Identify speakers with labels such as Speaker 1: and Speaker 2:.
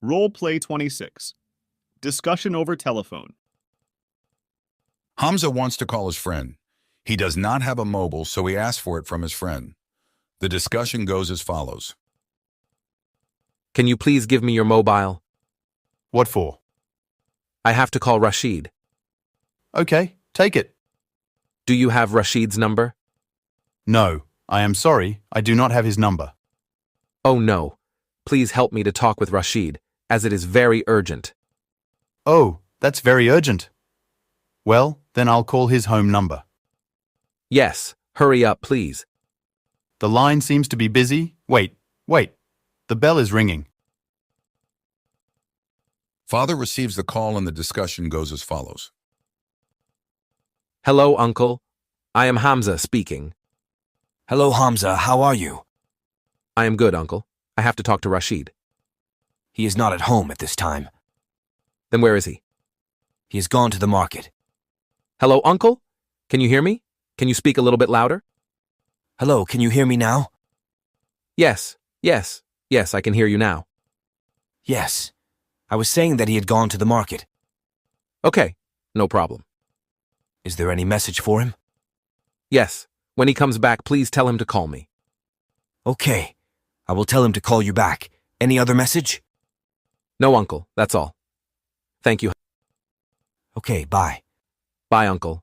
Speaker 1: Role play 26. Discussion over telephone.
Speaker 2: Hamza wants to call his friend. He does not have a mobile, so he asks for it from his friend. The discussion goes as follows.
Speaker 3: Can you please give me your mobile?
Speaker 4: What for?
Speaker 3: I have to call Rashid.
Speaker 4: Okay, take it.
Speaker 3: Do you have Rashid's number?
Speaker 4: No, I am sorry, I do not have his number.
Speaker 3: Oh no. Please help me to talk with Rashid, as it is very urgent.
Speaker 4: Oh, that's very urgent. Well, then I'll call his home number.
Speaker 3: Yes, hurry up, please.
Speaker 4: The line seems to be busy. Wait. The bell is ringing.
Speaker 2: Father receives the call and the discussion goes as follows.
Speaker 3: Hello, Uncle. I am Hamza speaking.
Speaker 5: Hello, Hamza. How are you?
Speaker 3: I am good, Uncle. I have to talk to Rashid.
Speaker 5: He is not at home at this time.
Speaker 3: Then where is he?
Speaker 5: He has gone to the market.
Speaker 3: Hello, Uncle? Can you hear me? Can you speak a little bit louder?
Speaker 5: Hello, can you hear me now?
Speaker 3: Yes, I can hear you now.
Speaker 5: Yes. I was saying that he had gone to the market.
Speaker 3: Okay, no problem.
Speaker 5: Is there any message for him?
Speaker 3: Yes, when he comes back, please tell him to call me.
Speaker 5: Okay. I will tell him to call you back. Any other message?
Speaker 3: No, Uncle, that's all. Thank you.
Speaker 5: Okay, bye.
Speaker 3: Bye, Uncle.